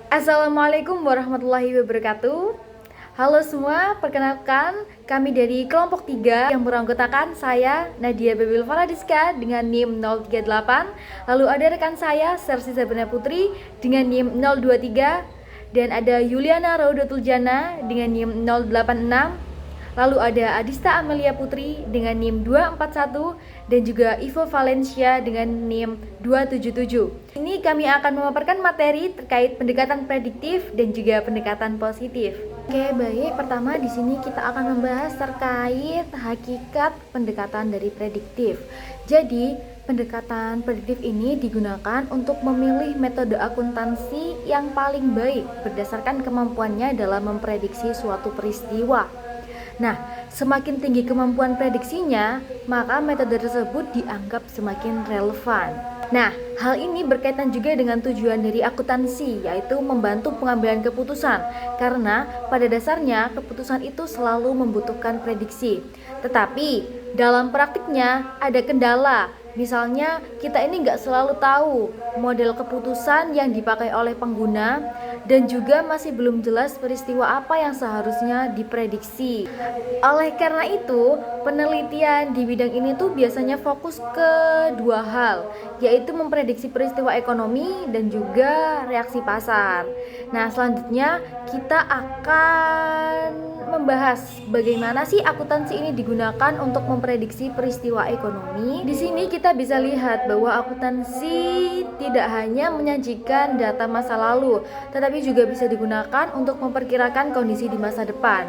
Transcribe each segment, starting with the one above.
Assalamualaikum warahmatullahi wabarakatuh. Halo semua, perkenalkan kami dari kelompok 3 yang beranggotakan saya Nadia Bebil Faradiska dengan NIM 038. Lalu ada rekan saya Sersi Sabrina Putri dengan NIM 023 dan ada Yuliana Raudatul Jana dengan NIM 086. Lalu ada Adista Amelia Putri dengan NIM 241 dan juga Ivo Valencia dengan NIM 277. Ini kami akan memaparkan materi terkait pendekatan prediktif dan juga pendekatan positif. Oke, baik. Pertama di sini kita akan membahas terkait hakikat pendekatan dari prediktif. Jadi, pendekatan prediktif ini digunakan untuk memilih metode akuntansi yang paling baik berdasarkan kemampuannya dalam memprediksi suatu peristiwa. Nah, semakin tinggi kemampuan prediksinya, maka metode tersebut dianggap semakin relevan. Nah, hal ini berkaitan juga dengan tujuan dari akuntansi, yaitu membantu pengambilan keputusan, karena pada dasarnya keputusan itu selalu membutuhkan prediksi. Tetapi, dalam praktiknya ada kendala. Misalnya, kita ini nggak selalu tahu model keputusan yang dipakai oleh pengguna dan juga masih belum jelas peristiwa apa yang seharusnya diprediksi. Oleh karena itu, penelitian di bidang ini tuh biasanya fokus ke dua hal, yaitu memprediksi peristiwa ekonomi dan juga reaksi pasar. Nah, selanjutnya kita akan membahas bagaimana sih akuntansi ini digunakan untuk memprediksi peristiwa ekonomi. Di sini kita bisa lihat bahwa akuntansi tidak hanya menyajikan data masa lalu, tetapi juga bisa digunakan untuk memperkirakan kondisi di masa depan.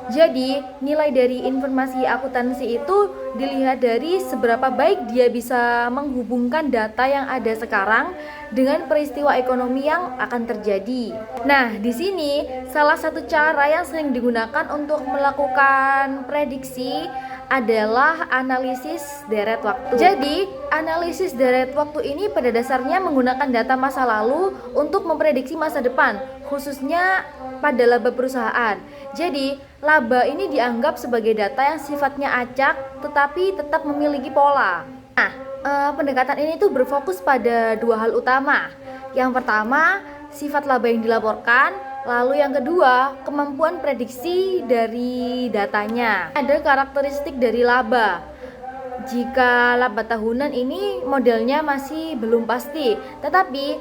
Jadi, nilai dari informasi akuntansi itu dilihat dari seberapa baik dia bisa menghubungkan data yang ada sekarang dengan peristiwa ekonomi yang akan terjadi. Nah, di sini salah satu cara yang sering digunakan untuk melakukan prediksi adalah analisis deret waktu. Jadi, analisis deret waktu ini pada dasarnya menggunakan data masa lalu untuk memprediksi masa depan, khususnya pada laba perusahaan. Jadi, laba ini dianggap sebagai data yang sifatnya acak tetapi tetap memiliki pola. Nah, pendekatan ini tuh berfokus pada dua hal utama. Yang pertama, sifat laba yang dilaporkan. Lalu yang kedua, kemampuan prediksi dari datanya. Ada karakteristik dari laba. Jika laba tahunan ini modelnya masih belum pasti, tetapi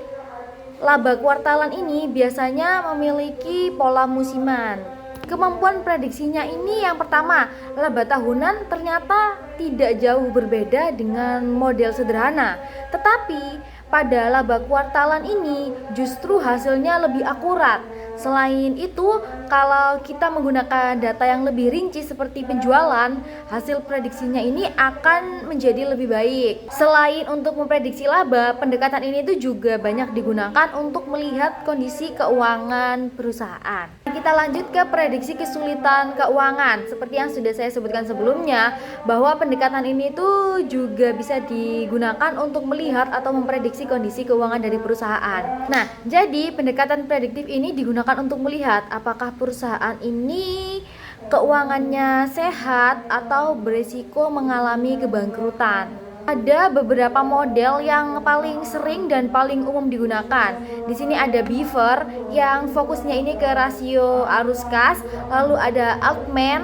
laba kuartalan ini biasanya memiliki pola musiman. Kemampuan prediksinya ini yang pertama, laba tahunan ternyata tidak jauh berbeda dengan model sederhana. Tetapi pada laba kuartalan ini justru hasilnya lebih akurat. Selain itu, kalau kita menggunakan data yang lebih rinci seperti penjualan, hasil prediksinya ini akan menjadi lebih baik. Selain untuk memprediksi laba, pendekatan ini tuh juga banyak digunakan untuk melihat kondisi keuangan perusahaan. Kita lanjut ke prediksi kesulitan keuangan. Seperti yang sudah saya sebutkan sebelumnya, bahwa pendekatan ini tuh juga bisa digunakan untuk melihat atau memprediksi kondisi keuangan dari perusahaan. Nah, jadi pendekatan prediktif ini digunakan untuk melihat apakah perusahaan ini keuangannya sehat atau beresiko mengalami kebangkrutan. Ada beberapa model yang paling sering dan paling umum digunakan. Di sini ada Beaver yang fokusnya ini ke rasio arus kas, lalu ada Altman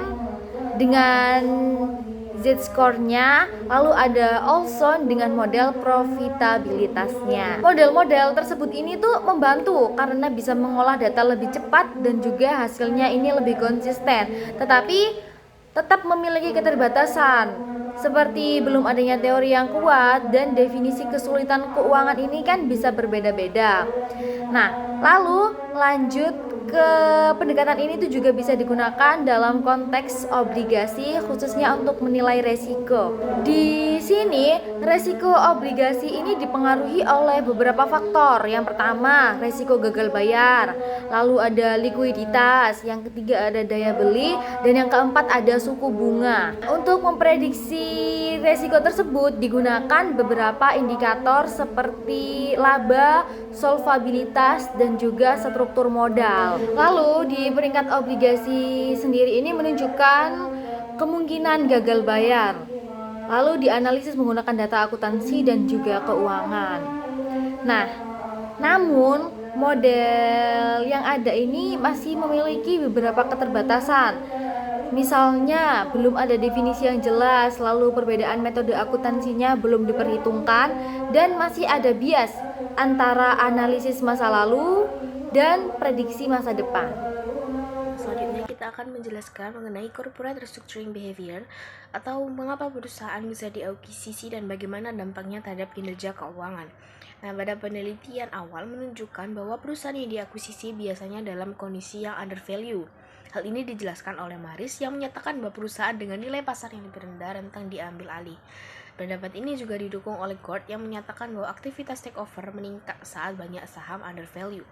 dengan Z-score-nya, lalu ada Olson dengan model profitabilitasnya. Model-model tersebut ini tuh membantu karena bisa mengolah data lebih cepat dan juga hasilnya ini lebih konsisten, tetapi tetap memiliki keterbatasan. Seperti belum adanya teori yang kuat dan definisi kesulitan keuangan ini kan bisa berbeda-beda. Nah, lalu lanjut ke pendekatan ini tuh juga bisa digunakan dalam konteks obligasi, khususnya untuk menilai resiko. Di sini resiko obligasi ini dipengaruhi oleh beberapa faktor. Yang pertama, resiko gagal bayar, lalu ada likuiditas, yang ketiga ada daya beli, dan yang keempat ada suku bunga. Untuk memprediksi resiko tersebut digunakan beberapa indikator seperti laba, solvabilitas, dan juga struktur modal. Lalu di peringkat obligasi sendiri ini menunjukkan kemungkinan gagal bayar. Lalu dianalisis menggunakan data akuntansi dan juga keuangan. Nah, namun model yang ada ini masih memiliki beberapa keterbatasan. Misalnya, belum ada definisi yang jelas, lalu perbedaan metode akuntansinya belum diperhitungkan, dan masih ada bias antara analisis masa lalu dan prediksi masa depan. Selanjutnya kita akan menjelaskan mengenai corporate restructuring behavior atau mengapa perusahaan bisa diakuisisi dan bagaimana dampaknya terhadap kinerja keuangan. Nah, pada penelitian awal menunjukkan bahwa perusahaan yang diakuisisi biasanya dalam kondisi yang undervalue. Hal ini dijelaskan oleh Maris yang menyatakan bahwa perusahaan dengan nilai pasar yang lebih rendah rentang diambil alih. Pendapat ini juga didukung oleh Gord yang menyatakan bahwa aktivitas takeover meningkat saat banyak saham undervalue.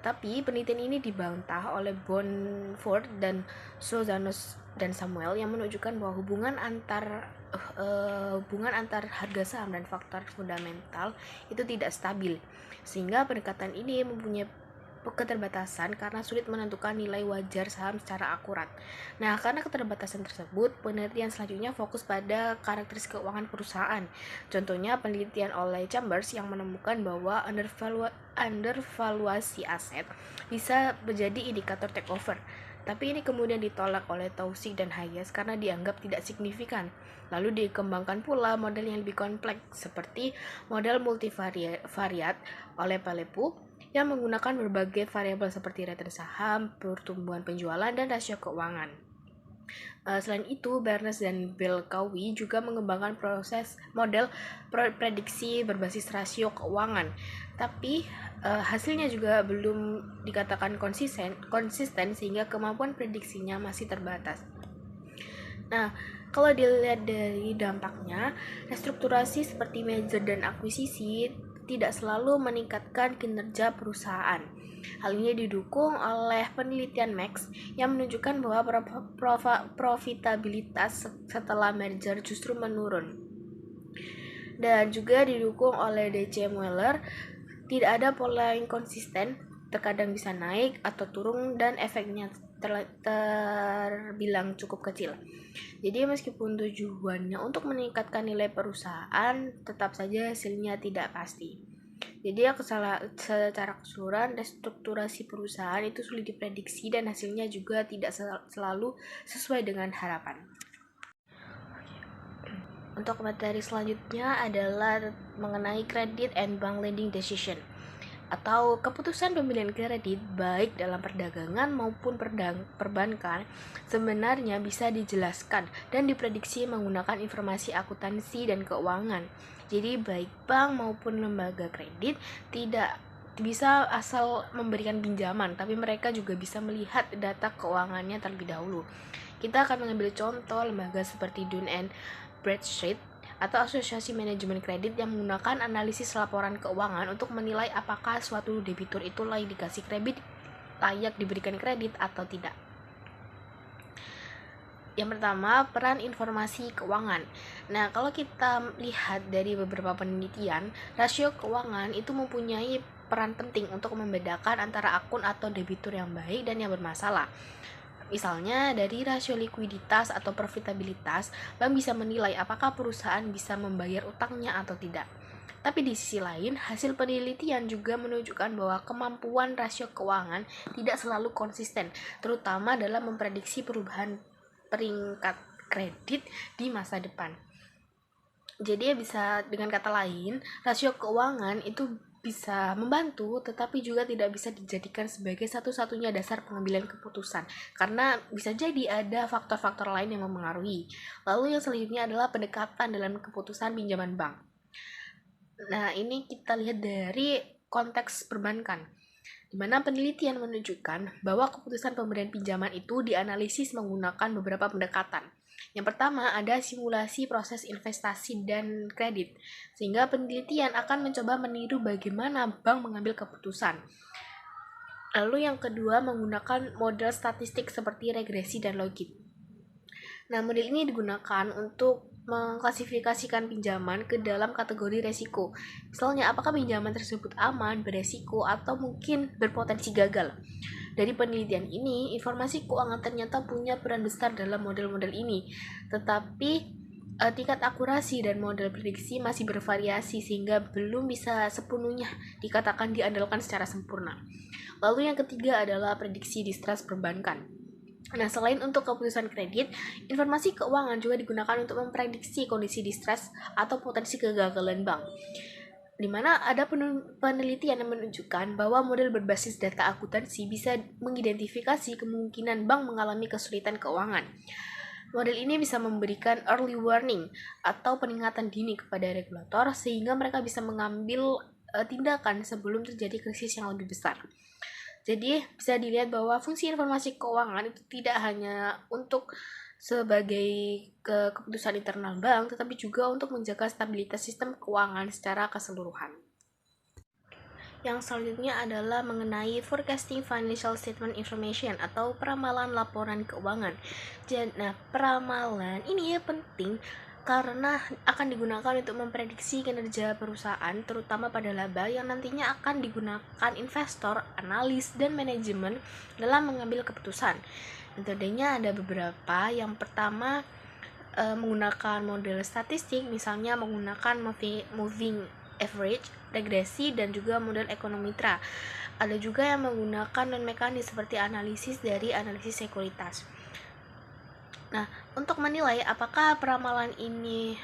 Tapi penelitian ini dibantah oleh Bonford dan Sozanos dan Samuel yang menunjukkan bahwa hubungan antar harga saham dan faktor fundamental itu tidak stabil, sehingga pendekatan ini mempunyai keterbatasan karena sulit menentukan nilai wajar saham secara akurat. Nah, karena keterbatasan tersebut, penelitian selanjutnya fokus pada karakteristik keuangan perusahaan. Contohnya penelitian oleh Chambers yang menemukan bahwa undervaluasi aset bisa menjadi indikator takeover. Tapi ini kemudian ditolak oleh Taussig dan Hayes karena dianggap tidak signifikan. Lalu dikembangkan pula model yang lebih kompleks seperti model multivariat oleh Palepu yang menggunakan berbagai variabel seperti return saham, pertumbuhan penjualan, dan rasio keuangan. Selain itu, Barnes dan Belkawi juga mengembangkan model prediksi berbasis rasio keuangan. Tapi hasilnya juga belum dikatakan konsisten sehingga kemampuan prediksinya masih terbatas. Nah, kalau dilihat dari dampaknya, restrukturasi seperti merger dan akuisisi tidak selalu meningkatkan kinerja perusahaan. Hal ini didukung oleh penelitian Max yang menunjukkan bahwa profitabilitas setelah merger justru menurun. Dan juga didukung oleh D.C. Mueller, tidak ada pola yang konsisten, terkadang bisa naik atau turun dan efeknya terbilang cukup kecil. Jadi meskipun tujuannya untuk meningkatkan nilai perusahaan, tetap saja hasilnya tidak pasti. Jadi secara keseluruhan restrukturasi perusahaan itu sulit diprediksi dan hasilnya juga tidak selalu sesuai dengan harapan. Untuk materi selanjutnya adalah mengenai credit and bank lending decision atau keputusan pembelian kredit baik dalam perdagangan maupun perbankan sebenarnya bisa dijelaskan dan diprediksi menggunakan informasi akuntansi dan keuangan. Jadi baik bank maupun lembaga kredit tidak bisa asal memberikan pinjaman, tapi mereka juga bisa melihat data keuangannya terlebih dahulu. Kita akan mengambil contoh lembaga seperti Dun & Bradstreet atau asosiasi manajemen kredit yang menggunakan analisis laporan keuangan untuk menilai apakah suatu debitur itu layak diberikan kredit atau tidak. Yang pertama, peran informasi keuangan. Nah, kalau kita lihat dari beberapa penelitian, rasio keuangan itu mempunyai peran penting untuk membedakan antara akun atau debitur yang baik dan yang bermasalah. Misalnya, dari rasio likuiditas atau profitabilitas, bank bisa menilai apakah perusahaan bisa membayar utangnya atau tidak. Tapi di sisi lain, hasil penelitian juga menunjukkan bahwa kemampuan rasio keuangan tidak selalu konsisten, terutama dalam memprediksi perubahan peringkat kredit di masa depan. Jadi bisa dengan kata lain, rasio keuangan itu bisa membantu, tetapi juga tidak bisa dijadikan sebagai satu-satunya dasar pengambilan keputusan, karena bisa jadi ada faktor-faktor lain yang mempengaruhi. Lalu yang selanjutnya adalah pendekatan dalam keputusan pinjaman bank. Nah, ini kita lihat dari konteks perbankan, di mana penelitian menunjukkan bahwa keputusan pemberian pinjaman itu dianalisis menggunakan beberapa pendekatan. Yang pertama, ada simulasi proses investasi dan kredit, sehingga penelitian akan mencoba meniru bagaimana bank mengambil keputusan. Lalu yang kedua, menggunakan model statistik seperti regresi dan logik. Nah, model ini digunakan untuk mengklasifikasikan pinjaman ke dalam kategori resiko. Misalnya, apakah pinjaman tersebut aman, beresiko, atau mungkin berpotensi gagal. Dari penelitian ini, informasi keuangan ternyata punya peran besar dalam model-model ini. Tetapi tingkat akurasi dan model prediksi masih bervariasi sehingga belum bisa sepenuhnya dikatakan diandalkan secara sempurna. Lalu yang ketiga adalah prediksi distrust perbankan. Nah, selain untuk keputusan kredit, informasi keuangan juga digunakan untuk memprediksi kondisi distress atau potensi kegagalan bank, di mana ada penelitian yang menunjukkan bahwa model berbasis data akuntansi bisa mengidentifikasi kemungkinan bank mengalami kesulitan keuangan. Model ini bisa memberikan early warning atau peringatan dini kepada regulator sehingga mereka bisa mengambil tindakan sebelum terjadi krisis yang lebih besar. Jadi bisa dilihat bahwa fungsi informasi keuangan itu tidak hanya untuk sebagai keputusan internal bank, tetapi juga untuk menjaga stabilitas sistem keuangan secara keseluruhan. Yang selanjutnya adalah mengenai forecasting financial statement information atau peramalan laporan keuangan. Nah, peramalan ini ya penting karena akan digunakan untuk memprediksi kinerja perusahaan, terutama pada laba yang nantinya akan digunakan investor, analis, dan manajemen dalam mengambil keputusan. Metodenya ada beberapa. Yang pertama, menggunakan model statistik, misalnya menggunakan moving average, regresi, dan juga model ekonometra. Ada juga yang menggunakan non-mekanis seperti analisis dari analisis sekuritas. Nah, untuk menilai apakah peramalan ini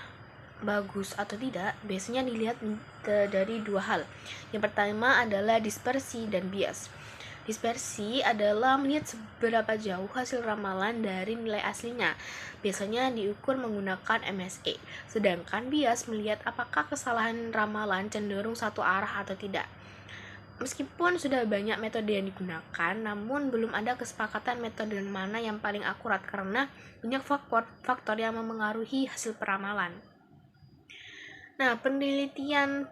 bagus atau tidak, biasanya dilihat dari dua hal. Yang pertama adalah dispersi dan bias. Dispersi adalah melihat seberapa jauh hasil ramalan dari nilai aslinya. Biasanya diukur menggunakan MSE. Sedangkan bias melihat apakah kesalahan ramalan cenderung satu arah atau tidak. Meskipun sudah banyak metode yang digunakan, namun belum ada kesepakatan metode mana yang paling akurat karena banyak faktor yang memengaruhi hasil peramalan. Nah, penelitian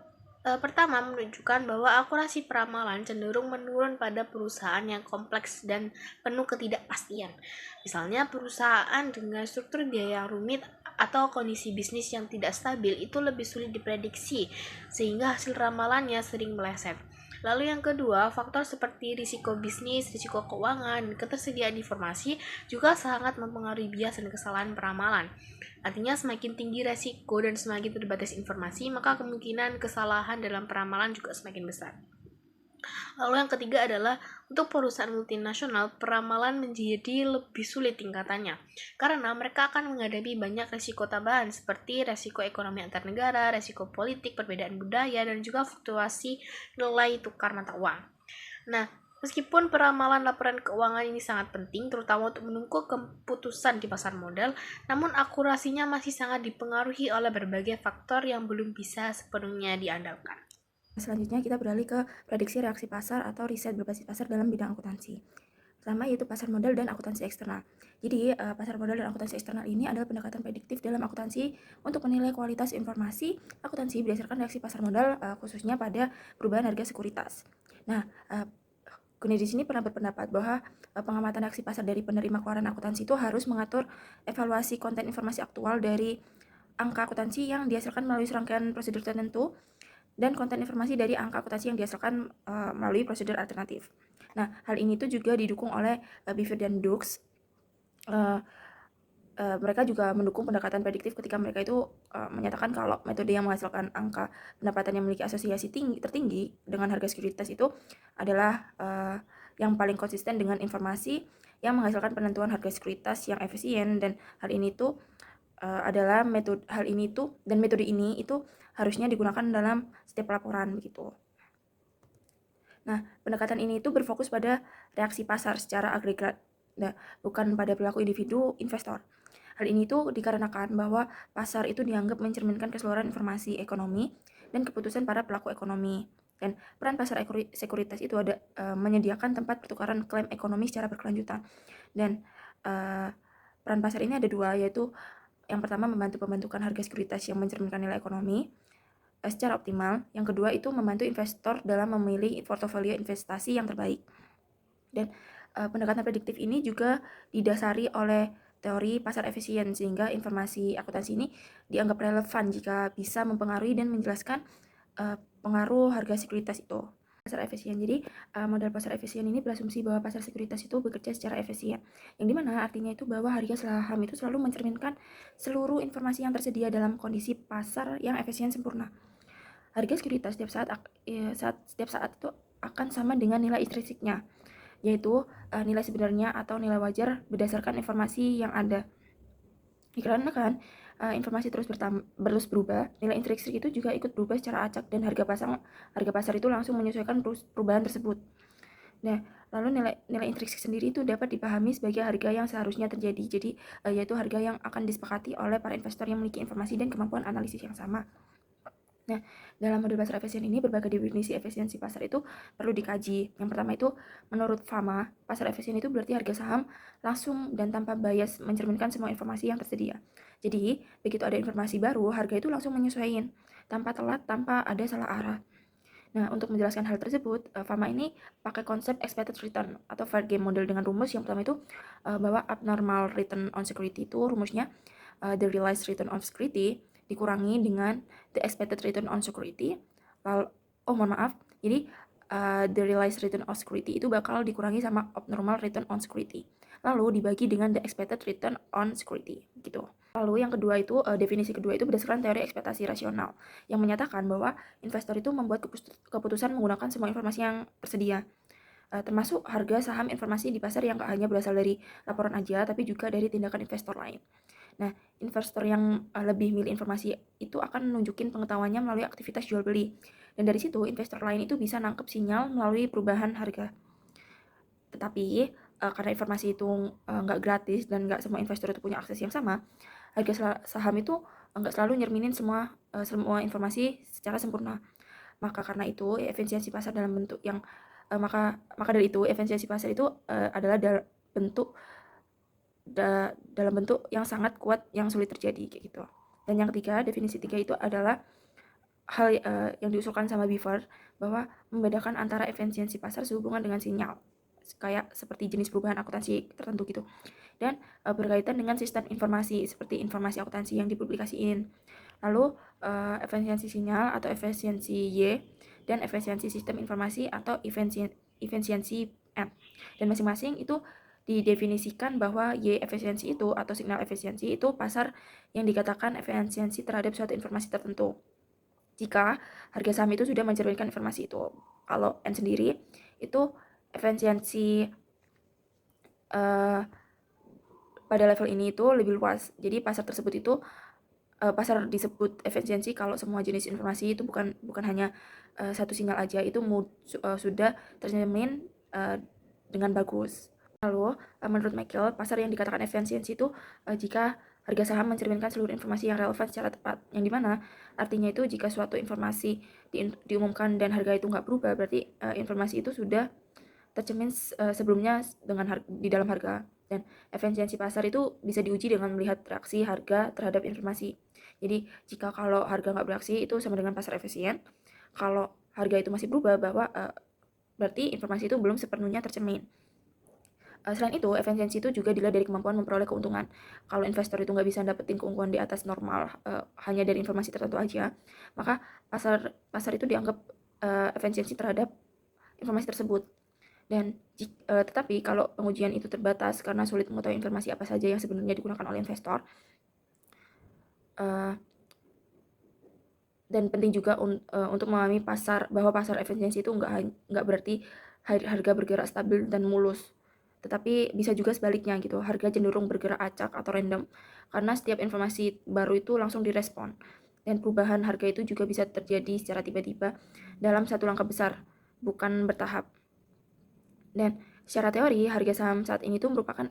pertama menunjukkan bahwa akurasi peramalan cenderung menurun pada perusahaan yang kompleks dan penuh ketidakpastian. Misalnya perusahaan dengan struktur biaya yang rumit atau kondisi bisnis yang tidak stabil itu lebih sulit diprediksi, sehingga hasil ramalannya sering meleset. Lalu yang kedua, faktor seperti risiko bisnis, risiko keuangan, ketersediaan informasi juga sangat mempengaruhi bias dan kesalahan peramalan. Artinya semakin tinggi resiko dan semakin terbatas informasi, maka kemungkinan kesalahan dalam peramalan juga semakin besar. Lalu yang ketiga adalah untuk perusahaan multinasional, peramalan menjadi lebih sulit tingkatannya karena mereka akan menghadapi banyak resiko tambahan seperti resiko ekonomi antar negara, resiko politik, perbedaan budaya, dan juga fluktuasi nilai tukar mata uang. Nah, meskipun peramalan laporan keuangan ini sangat penting, terutama untuk menunggu keputusan di pasar modal, namun akurasinya masih sangat dipengaruhi oleh berbagai faktor yang belum bisa sepenuhnya diandalkan. Selanjutnya kita beralih ke prediksi reaksi pasar atau riset berbasis pasar dalam bidang akuntansi. Pertama yaitu pasar modal dan akuntansi eksternal. Jadi pasar modal dan akuntansi eksternal ini adalah pendekatan prediktif dalam akuntansi untuk menilai kualitas informasi akuntansi berdasarkan reaksi pasar modal khususnya pada perubahan harga sekuritas. Nah, Kuni di sini pernah berpendapat bahwa pengamatan reaksi pasar dari penerima keluaran akuntansi itu harus mengatur evaluasi konten informasi aktual dari angka akuntansi yang dihasilkan melalui serangkaian prosedur tertentu dan konten informasi dari angka akuntansi yang dihasilkan melalui prosedur alternatif. Nah, hal ini tuh juga didukung oleh Beaver dan Dukes. Mereka juga mendukung pendekatan prediktif ketika mereka itu menyatakan kalau metode yang menghasilkan angka pendapatan yang memiliki asosiasi tertinggi dengan harga sekuritas itu adalah yang paling konsisten dengan informasi yang menghasilkan penentuan harga sekuritas yang efisien, dan hal ini tuh adalah metode ini itu harusnya digunakan dalam setiap laporan begitu. Nah, pendekatan ini itu berfokus pada reaksi pasar secara agregat, bukan pada perilaku individu investor. Hal ini itu dikarenakan bahwa pasar itu dianggap mencerminkan keseluruhan informasi ekonomi dan keputusan para pelaku ekonomi. Dan peran pasar sekuritas itu ada menyediakan tempat pertukaran klaim ekonomi secara berkelanjutan. Dan peran pasar ini ada dua, yaitu yang pertama membantu pembentukan harga sekuritas yang mencerminkan nilai ekonomi secara optimal. Yang kedua itu membantu investor dalam memilih portofolio investasi yang terbaik. Dan pendekatan prediktif ini juga didasari oleh teori pasar efisien, sehingga informasi akuntansi ini dianggap relevan jika bisa mempengaruhi dan menjelaskan pengaruh harga sekuritas itu. pasar efisien. Jadi model pasar efisien ini berasumsi bahwa pasar sekuritas itu bekerja secara efisien, yang dimana artinya itu bahwa harga saham itu selalu mencerminkan seluruh informasi yang tersedia dalam kondisi pasar yang efisien sempurna. Harga sekuritas setiap saat itu akan sama dengan nilai intrinsiknya, yaitu nilai sebenarnya atau nilai wajar berdasarkan informasi yang ada. Dikarenakan informasi terus berubah, nilai intrinsik itu juga ikut berubah secara acak dan harga pasar itu langsung menyesuaikan perubahan tersebut. Nah, lalu nilai intrinsik sendiri itu dapat dipahami sebagai harga yang seharusnya terjadi. Jadi yaitu harga yang akan disepakati oleh para investor yang memiliki informasi dan kemampuan analisis yang sama. Nah, dalam model pasar efisien ini berbagai definisi efisiensi pasar itu perlu dikaji. Yang pertama itu, menurut Fama, pasar efisien itu berarti harga saham langsung dan tanpa bias mencerminkan semua informasi yang tersedia. Jadi, begitu ada informasi baru, harga itu langsung menyesuaikan, tanpa telat, tanpa ada salah arah. Nah, untuk menjelaskan hal tersebut, Fama ini pakai konsep expected return atau fair game model dengan rumus yang pertama itu bahwa abnormal return on security itu rumusnya the realized return on security dikurangi dengan the expected return on security. Jadi the realized return on security itu bakal dikurangi sama abnormal return on security. Lalu dibagi dengan the expected return on security gitu. Lalu yang kedua itu definisi kedua itu berdasarkan teori ekspektasi rasional yang menyatakan bahwa investor itu membuat keputusan menggunakan semua informasi yang tersedia. Termasuk harga saham informasi di pasar yang gak hanya berasal dari laporan aja, tapi juga dari tindakan investor lain. Nah, investor yang lebih milih informasi itu akan nunjukin pengetahuannya melalui aktivitas jual beli. Dan dari situ, investor lain itu bisa nangkep sinyal melalui perubahan harga. Tetapi, karena informasi itu nggak gratis dan nggak semua investor itu punya akses yang sama, harga saham itu nggak selalu nyerminin semua informasi secara sempurna. Maka karena itu, efisiensi pasar dalam bentuk yang maka dari itu efisiensi pasar itu adalah dalam bentuk yang sangat kuat yang sulit terjadi kayak gitu. Dan yang ketiga, definisi tiga itu adalah hal yang diusulkan sama Beaver bahwa membedakan antara efisiensi pasar sehubungan dengan sinyal kayak seperti jenis perubahan akuntansi tertentu gitu, dan berkaitan dengan sistem informasi seperti informasi akuntansi yang dipublikasiin. Lalu efisiensi sinyal atau efisiensi Y dan efisiensi sistem informasi atau efisiensi M, dan masing-masing itu didefinisikan bahwa Y efisiensi itu atau signal efisiensi itu pasar yang dikatakan efisiensi terhadap suatu informasi tertentu jika harga saham itu sudah mencerminkan informasi itu. Kalau N sendiri itu efisiensi pada level ini itu lebih luas. Jadi pasar tersebut itu pasar disebut efisiensi kalau semua jenis informasi itu bukan hanya satu sinyal aja, itu sudah tercermin dengan bagus. Lalu, menurut Michael, pasar yang dikatakan efisiensi itu jika harga saham mencerminkan seluruh informasi yang relevan secara tepat. Yang dimana artinya itu jika suatu informasi diumumkan dan harga itu nggak berubah, berarti informasi itu sudah tercermin sebelumnya di dalam harga. Dan efisiensi pasar itu bisa diuji dengan melihat reaksi harga terhadap informasi. Jadi jika kalau harga nggak bereaksi itu sama dengan pasar efisien. Kalau harga itu masih berubah, bahwa berarti informasi itu belum sepenuhnya tercermin. Selain itu, efisiensi itu juga dilihat dari kemampuan memperoleh keuntungan. Kalau investor itu nggak bisa dapetin keuntungan di atas normal hanya dari informasi tertentu aja, maka pasar itu dianggap efisiensi terhadap informasi tersebut. Dan tetapi kalau pengujian itu terbatas karena sulit mengetahui informasi apa saja yang sebenarnya digunakan oleh investor, dan penting juga untuk memahami bahwa pasar efisiensi itu nggak berarti harga bergerak stabil dan mulus, tetapi bisa juga sebaliknya gitu, harga cenderung bergerak acak atau random karena setiap informasi baru itu langsung direspon, dan perubahan harga itu juga bisa terjadi secara tiba-tiba dalam satu langkah besar, bukan bertahap. Dan secara teori, harga saham saat ini tuh merupakan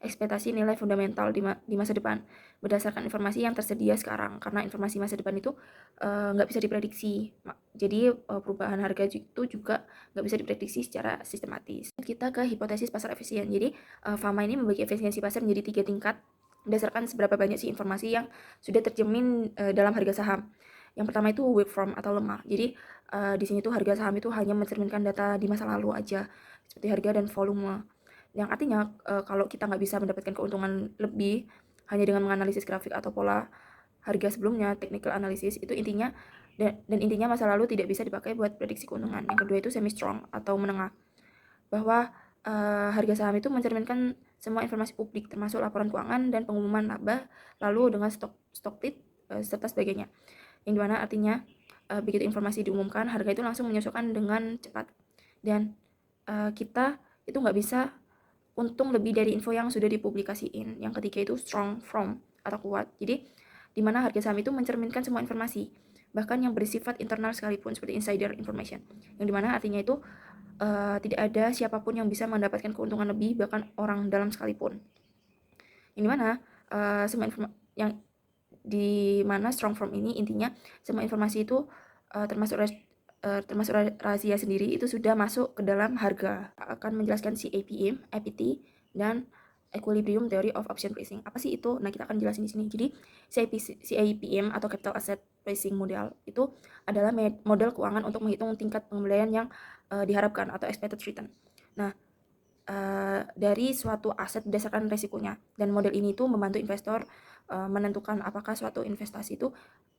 ekspektasi nilai fundamental di masa depan berdasarkan informasi yang tersedia sekarang, karena informasi masa depan itu nggak bisa diprediksi. Jadi perubahan harga itu juga nggak bisa diprediksi secara sistematis. Kita ke hipotesis pasar efisien. Jadi Fama ini membagi efisiensi pasar menjadi 3 tingkat berdasarkan seberapa banyak sih informasi yang sudah tercermin dalam harga saham. Yang pertama itu weak from atau lemah. Jadi di sini tuh harga saham itu hanya mencerminkan data di masa lalu aja, seperti harga dan volume. Yang artinya kalau kita nggak bisa mendapatkan keuntungan lebih hanya dengan menganalisis grafik atau pola harga sebelumnya, technical analysis, itu intinya Dan intinya masa lalu tidak bisa dipakai buat prediksi keuntungan. Yang kedua itu semi strong atau menengah, bahwa harga saham itu mencerminkan semua informasi publik termasuk laporan keuangan dan pengumuman laba lalu dengan stock split serta sebagainya, yang dimana artinya begitu informasi diumumkan harga itu langsung menyesuaikan dengan cepat, dan kita itu nggak bisa untung lebih dari info yang sudah dipublikasiin. Yang ketiga itu strong from atau kuat, jadi dimana harga saham itu mencerminkan semua informasi bahkan yang bersifat internal sekalipun seperti insider information, yang dimana artinya itu tidak ada siapapun yang bisa mendapatkan keuntungan lebih bahkan orang dalam sekalipun, yang dimana semua yang dimana strong from ini intinya semua informasi itu termasuk rahasia sendiri itu sudah masuk ke dalam harga. Akan menjelaskan CAPM, APT, dan Equilibrium Theory of Option Pricing. Apa sih itu? Nah, kita akan jelasin di sini. Jadi, CAPM atau Capital Asset Pricing Model itu adalah model keuangan untuk menghitung tingkat pengembalian yang diharapkan atau expected return. Nah, dari suatu aset berdasarkan resikonya, dan model ini tuh membantu investor menentukan apakah suatu investasi itu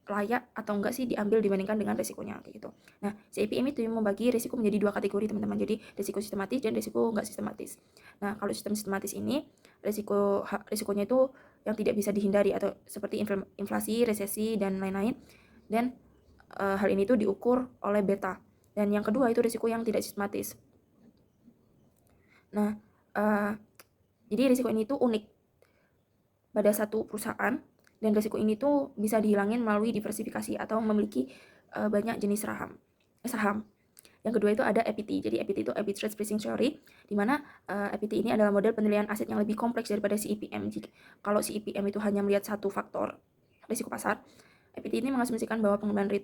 layak atau enggak sih diambil dibandingkan dengan resikonya kayak gitu. Nah, CAPM itu membagi risiko menjadi dua kategori teman-teman. Jadi risiko sistematis dan risiko enggak sistematis. Nah, kalau sistem sistematis ini risikonya itu yang tidak bisa dihindari atau seperti inflasi, resesi dan lain-lain. Dan hal ini tuh diukur oleh beta. Dan yang kedua itu risiko yang tidak sistematis. Nah, jadi risiko ini tuh unik pada satu perusahaan, dan risiko ini tuh bisa dihilangin melalui diversifikasi atau memiliki banyak jenis saham. Yang kedua itu ada EPT. Jadi EPT itu Arbitrage Pricing Theory, di mana EPT ini adalah model penilaian aset yang lebih kompleks daripada CEPM. Kalau CEPM itu hanya melihat satu faktor risiko pasar, EPT ini mengasumsikan bahwa pengembalian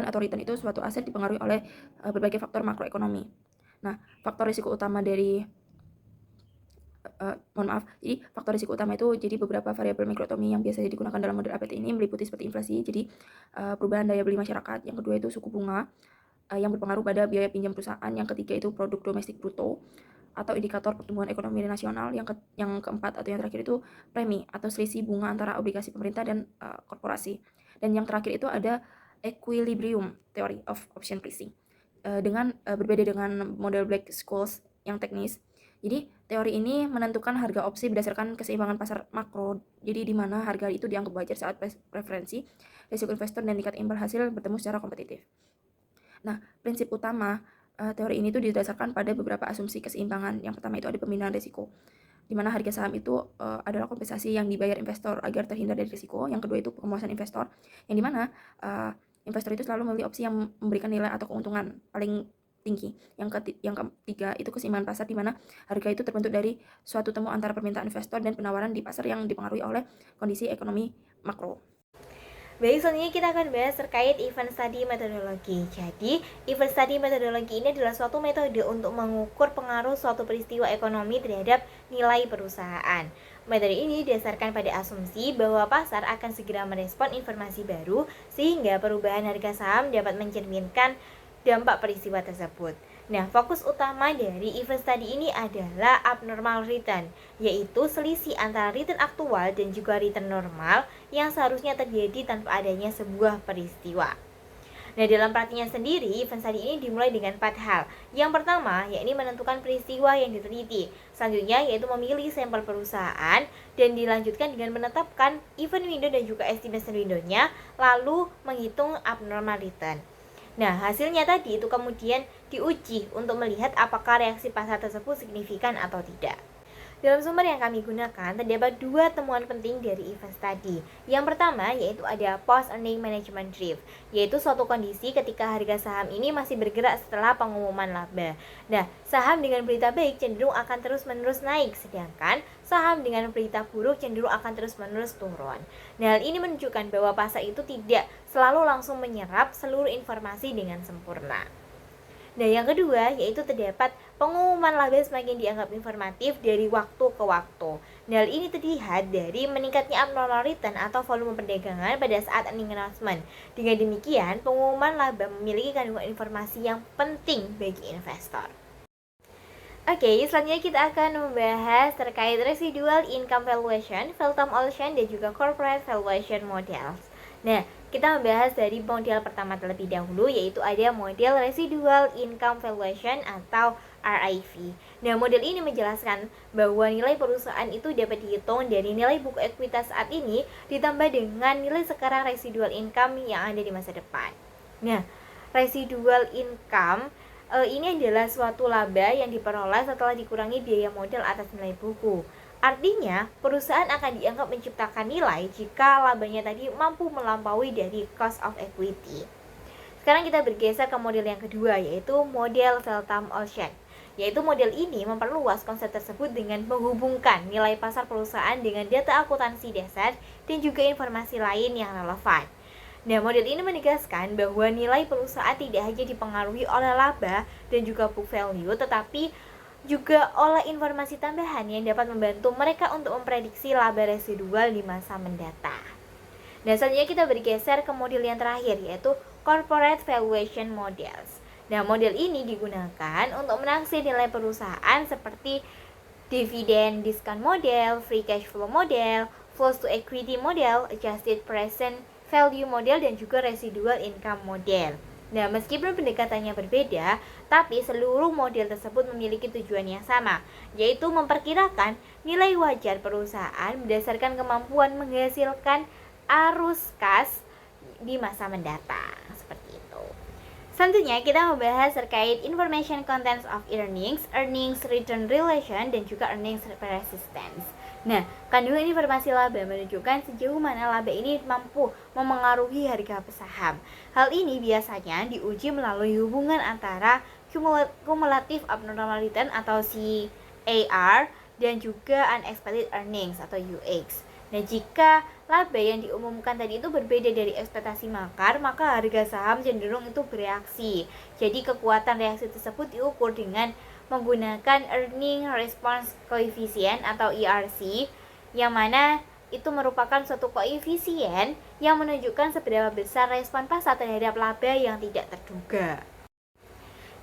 atau return itu suatu aset dipengaruhi oleh berbagai faktor makroekonomi. Nah, faktor risiko utama dari jadi faktor risiko utama itu jadi beberapa variabel mikroekonomi yang biasanya digunakan dalam model APT ini meliputi seperti inflasi, jadi perubahan daya beli masyarakat. Yang kedua itu suku bunga yang berpengaruh pada biaya pinjam perusahaan. Yang ketiga itu produk domestik bruto atau indikator pertumbuhan ekonomi nasional. Yang keempat atau yang terakhir itu premi atau selisih bunga antara obligasi pemerintah dan korporasi. Dan yang terakhir itu ada Equilibrium Theory of Option Pricing. Berbeda dengan model Black-Scholes yang teknis. Jadi teori ini menentukan harga opsi berdasarkan keseimbangan pasar makro. Jadi di mana harga itu dianggap wajar saat preferensi, risiko investor dan tingkat imbal hasil bertemu secara kompetitif. Nah, prinsip utama teori ini tuh didasarkan pada beberapa asumsi keseimbangan. Yang pertama itu ada pemindahan risiko, di mana harga saham itu adalah kompensasi yang dibayar investor agar terhindar dari risiko. Yang kedua itu pemuasan investor, yang di mana investor itu selalu memilih opsi yang memberikan nilai atau keuntungan paling tinggi. Yang ketiga itu keseimbangan pasar, di mana harga itu terbentuk dari suatu temu antara permintaan investor dan penawaran di pasar yang dipengaruhi oleh kondisi ekonomi makro. Baik, selanjutnya kita akan bahas terkait event study metodologi. Jadi, event study metodologi ini adalah suatu metode untuk mengukur pengaruh suatu peristiwa ekonomi terhadap nilai perusahaan. Metode ini didasarkan pada asumsi bahwa pasar akan segera merespon informasi baru sehingga perubahan harga saham dapat mencerminkan dampak peristiwa tersebut. Nah, fokus utama dari event study ini adalah abnormal return, yaitu selisih antara return aktual dan juga return normal yang seharusnya terjadi tanpa adanya sebuah peristiwa. Nah, dalam praktiknya sendiri, event study ini dimulai dengan 4 hal. Yang pertama, yakni menentukan peristiwa yang diteliti. Selanjutnya, yaitu memilih sampel perusahaan, dan dilanjutkan dengan menetapkan event window dan juga estimation window-nya, lalu menghitung abnormal return. Nah, hasilnya tadi itu kemudian diuji untuk melihat apakah reaksi pasar tersebut signifikan atau tidak. Dalam sumber yang kami gunakan, terdapat 2 temuan penting dari event study. Yang pertama yaitu ada post-earning management drift, yaitu suatu kondisi ketika harga saham ini masih bergerak setelah pengumuman laba. Nah, saham dengan berita baik cenderung akan terus-menerus naik, sedangkan saham dengan berita buruk cenderung akan terus-menerus turun. Nah, hal ini menunjukkan bahwa pasar itu tidak selalu langsung menyerap seluruh informasi dengan sempurna. Nah, yang kedua yaitu terdapat pengumuman laba semakin dianggap informatif dari waktu ke waktu. Nah, hal ini terlihat dari meningkatnya abnormal return atau volume perdagangan pada saat earning announcement. Dengan demikian, pengumuman laba memiliki kandungan informasi yang penting bagi investor. Oke, selanjutnya kita akan membahas terkait residual income valuation, Feltham Olshan, dan juga corporate valuation models. Nah, kita membahas dari model pertama terlebih dahulu, yaitu ada model Residual Income Valuation atau RIV. Nah, model ini menjelaskan bahwa nilai perusahaan itu dapat dihitung dari nilai buku ekuitas saat ini ditambah dengan nilai sekarang residual income yang ada di masa depan. Nah, residual income ini adalah suatu laba yang diperoleh setelah dikurangi biaya modal atas nilai buku. Artinya, perusahaan akan dianggap menciptakan nilai jika labanya tadi mampu melampaui dari cost of equity. Sekarang kita bergeser ke model yang kedua, yaitu model Feltham Ocean. Yaitu model ini memperluas konsep tersebut dengan menghubungkan nilai pasar perusahaan dengan data akuntansi dasar dan juga informasi lain yang relevan. Nah, model ini menegaskan bahwa nilai perusahaan tidak hanya dipengaruhi oleh laba dan juga book value, tetapi juga oleh informasi tambahan yang dapat membantu mereka untuk memprediksi laba residual di masa mendatang. Nah, selanjutnya kita bergeser ke model yang terakhir, yaitu Corporate Valuation Models. Nah, model ini digunakan untuk menaksir nilai perusahaan seperti dividend discount model, free cash flow model, flows to equity model, adjusted present value model, dan juga residual income model. Nah, meskipun pendekatannya berbeda, tapi seluruh model tersebut memiliki tujuan yang sama, yaitu memperkirakan nilai wajar perusahaan berdasarkan kemampuan menghasilkan arus kas di masa mendatang. Seperti itu. Selanjutnya kita membahas terkait information contents of earnings, earnings return relation, dan juga earnings persistence. Nah, kandungan informasi laba menunjukkan sejauh mana laba ini mampu memengaruhi harga saham. Hal ini biasanya diuji melalui hubungan antara cumulative abnormal return atau CAR dan juga unexpected earnings atau UX. Nah, jika laba yang diumumkan tadi itu berbeda dari ekspektasi maka harga saham cenderung itu bereaksi. Jadi kekuatan reaksi tersebut diukur dengan menggunakan Earning Response Coefficient atau ERC, yang mana itu merupakan suatu koefisien yang menunjukkan seberapa besar respon pasar terhadap laba yang tidak terduga.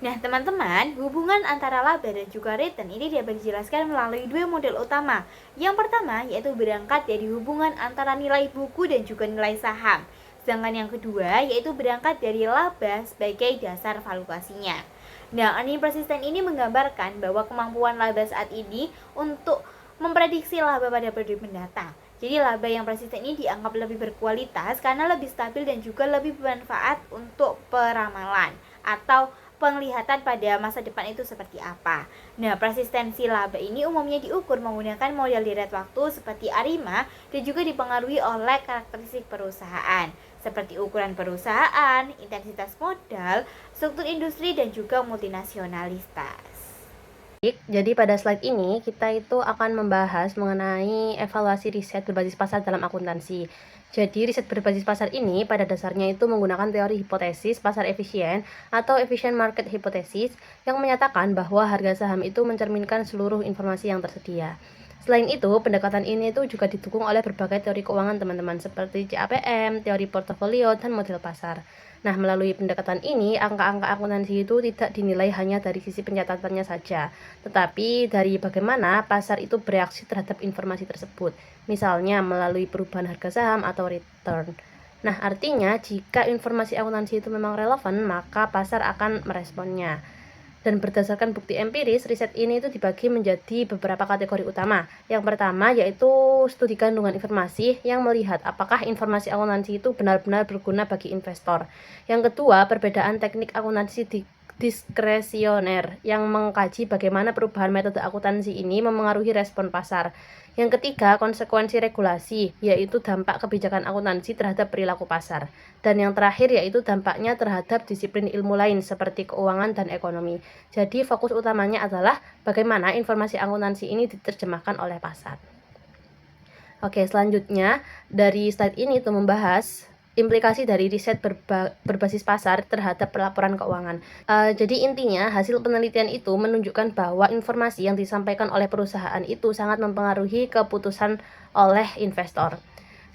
Nah, teman-teman, hubungan antara laba dan juga return ini dapat dijelaskan melalui dua model utama. Yang pertama yaitu berangkat dari hubungan antara nilai buku dan juga nilai saham. Sedangkan yang kedua yaitu berangkat dari laba sebagai dasar valuasinya. Nah, earning persistence ini menggambarkan bahwa kemampuan laba saat ini untuk memprediksi laba pada periode mendatang. Jadi laba yang persisten ini dianggap lebih berkualitas karena lebih stabil dan juga lebih bermanfaat untuk peramalan atau penglihatan pada masa depan itu seperti apa. Nah, persistensi laba ini umumnya diukur menggunakan model deret waktu seperti ARIMA dan juga dipengaruhi oleh karakteristik perusahaan seperti ukuran perusahaan, intensitas modal, struktur industri, dan juga multinasionalitas. Jadi pada slide ini kita itu akan membahas mengenai evaluasi riset berbasis pasar dalam akuntansi. Jadi riset berbasis pasar ini pada dasarnya itu menggunakan teori hipotesis pasar efisien atau efficient market hypothesis yang menyatakan bahwa harga saham itu mencerminkan seluruh informasi yang tersedia. Selain itu, pendekatan ini itu juga didukung oleh berbagai teori keuangan teman-teman seperti CAPM, teori portofolio, dan model pasar. Nah, melalui pendekatan ini, angka-angka akuntansi itu tidak dinilai hanya dari sisi pencatatannya saja, tetapi dari bagaimana pasar itu bereaksi terhadap informasi tersebut, misalnya melalui perubahan harga saham atau return. Nah, artinya jika informasi akuntansi itu memang relevan, maka pasar akan meresponnya. Dan berdasarkan bukti empiris, riset ini itu dibagi menjadi beberapa kategori utama. Yang pertama yaitu studi kandungan informasi yang melihat apakah informasi akuntansi itu benar-benar berguna bagi investor. Yang kedua, perbedaan teknik akuntansi diskresioner yang mengkaji bagaimana perubahan metode akuntansi ini memengaruhi respon pasar. Yang ketiga, konsekuensi regulasi, yaitu dampak kebijakan akuntansi terhadap perilaku pasar. Dan yang terakhir yaitu dampaknya terhadap disiplin ilmu lain seperti keuangan dan ekonomi. Jadi fokus utamanya adalah bagaimana informasi akuntansi ini diterjemahkan oleh pasar. Oke, selanjutnya dari slide ini itu membahas implikasi dari riset berbasis pasar terhadap pelaporan keuangan. Jadi intinya hasil penelitian itu menunjukkan bahwa informasi yang disampaikan oleh perusahaan itu sangat mempengaruhi keputusan oleh investor.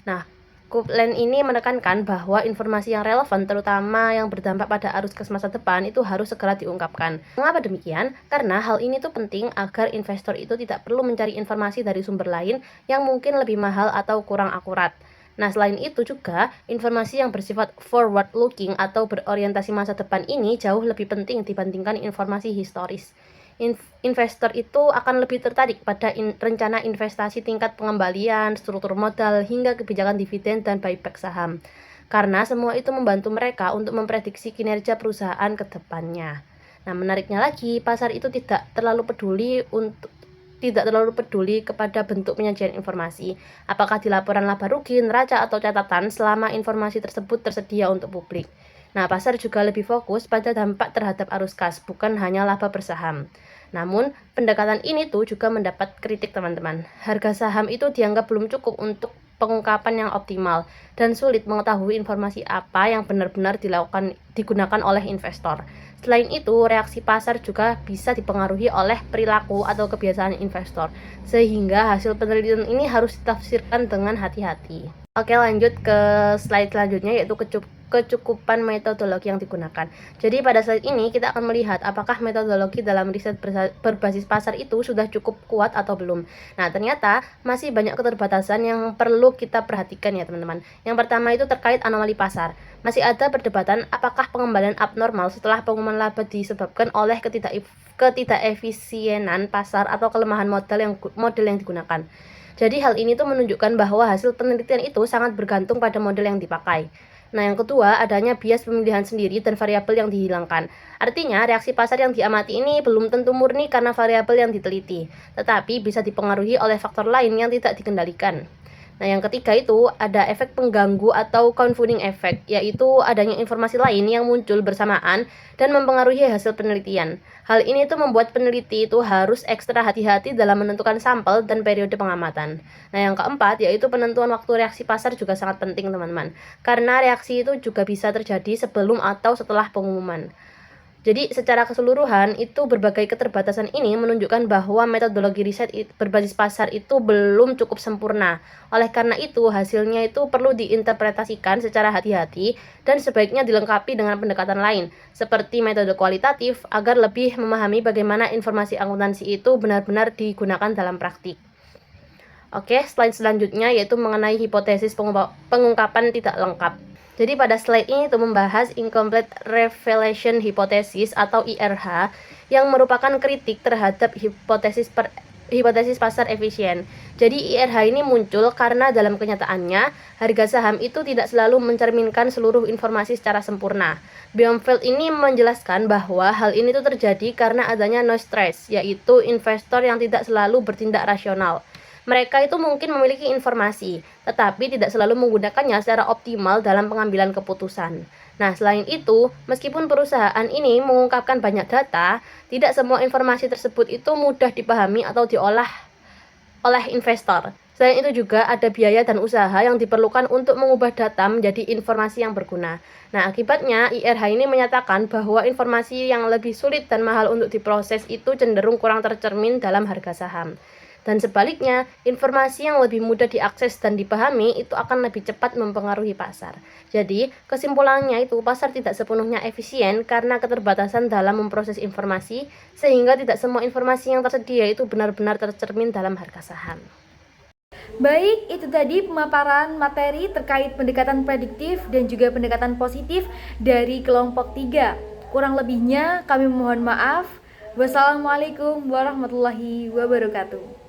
Nah, Kuplen ini menekankan bahwa informasi yang relevan terutama yang berdampak pada arus kas masa depan itu harus segera diungkapkan. Mengapa demikian? Karena hal ini tuh penting agar investor itu tidak perlu mencari informasi dari sumber lain yang mungkin lebih mahal atau kurang akurat. Nah, selain itu juga, informasi yang bersifat forward looking atau berorientasi masa depan ini jauh lebih penting dibandingkan informasi historis. Investor itu akan lebih tertarik pada rencana investasi, tingkat pengembalian, struktur modal, hingga kebijakan dividen dan buyback saham. Karena semua itu membantu mereka untuk memprediksi kinerja perusahaan ke depannya. Nah, menariknya lagi, pasar itu tidak terlalu peduli kepada bentuk penyajian informasi, apakah di laporan laba rugi, neraca, atau catatan, selama informasi tersebut tersedia untuk publik. Nah, pasar juga lebih fokus pada dampak terhadap arus kas, bukan hanya laba bersaham. Namun, pendekatan ini tuh juga mendapat kritik teman-teman. Harga saham itu dianggap belum cukup untuk pengungkapan yang optimal, dan sulit mengetahui informasi apa yang benar-benar digunakan oleh investor. Selain itu, reaksi pasar juga bisa dipengaruhi oleh perilaku atau kebiasaan investor, sehingga hasil penelitian ini harus ditafsirkan dengan hati-hati. Oke, lanjut ke slide selanjutnya, yaitu kecukupan metodologi yang digunakan. Jadi pada slide ini kita akan melihat apakah metodologi dalam riset berbasis pasar itu sudah cukup kuat atau belum. Nah, ternyata masih banyak keterbatasan yang perlu kita perhatikan ya teman-teman. Yang pertama itu terkait anomali pasar. Masih ada perdebatan apakah pengembalian abnormal setelah pengumuman laba disebabkan oleh ketidakefisienan pasar atau kelemahan model yang digunakan. Jadi hal ini tuh menunjukkan bahwa hasil penelitian itu sangat bergantung pada model yang dipakai. Nah, yang kedua, adanya bias pemilihan sendiri dan variabel yang dihilangkan. Artinya, reaksi pasar yang diamati ini belum tentu murni karena variabel yang diteliti, tetapi bisa dipengaruhi oleh faktor lain yang tidak dikendalikan. Nah, yang ketiga itu ada efek pengganggu atau confounding effect, yaitu adanya informasi lain yang muncul bersamaan dan mempengaruhi hasil penelitian. Hal ini tuh membuat peneliti itu harus ekstra hati-hati dalam menentukan sampel dan periode pengamatan. Nah, yang keempat yaitu penentuan waktu reaksi pasar juga sangat penting teman-teman, karena reaksi itu juga bisa terjadi sebelum atau setelah pengumuman. Jadi secara keseluruhan itu berbagai keterbatasan ini menunjukkan bahwa metodologi riset berbasis pasar itu belum cukup sempurna. Oleh karena itu hasilnya itu perlu diinterpretasikan secara hati-hati dan sebaiknya dilengkapi dengan pendekatan lain seperti metode kualitatif agar lebih memahami bagaimana informasi akuntansi itu benar-benar digunakan dalam praktik. Oke, slide selanjutnya yaitu mengenai hipotesis pengungkapan tidak lengkap. Jadi pada slide ini itu membahas Incomplete Revelation Hypothesis atau IRH yang merupakan kritik terhadap hipotesis pasar efisien. Jadi IRH ini muncul karena dalam kenyataannya harga saham itu tidak selalu mencerminkan seluruh informasi secara sempurna. Blomfield ini menjelaskan bahwa hal ini tuh terjadi karena adanya noise trade, yaitu investor yang tidak selalu bertindak rasional. Mereka itu mungkin memiliki informasi, tetapi tidak selalu menggunakannya secara optimal dalam pengambilan keputusan. Nah, selain itu, meskipun perusahaan ini mengungkapkan banyak data, tidak semua informasi tersebut itu mudah dipahami atau diolah oleh investor. Selain itu juga ada biaya dan usaha yang diperlukan untuk mengubah data menjadi informasi yang berguna. Nah, akibatnya IRH ini menyatakan bahwa informasi yang lebih sulit dan mahal untuk diproses itu cenderung kurang tercermin dalam harga saham. Dan sebaliknya, informasi yang lebih mudah diakses dan dipahami itu akan lebih cepat mempengaruhi pasar. Jadi, kesimpulannya itu pasar tidak sepenuhnya efisien karena keterbatasan dalam memproses informasi, sehingga tidak semua informasi yang tersedia itu benar-benar tercermin dalam harga saham. Baik, itu tadi pemaparan materi terkait pendekatan prediktif dan juga pendekatan positif dari kelompok 3. Kurang lebihnya kami mohon maaf. Wassalamualaikum warahmatullahi wabarakatuh.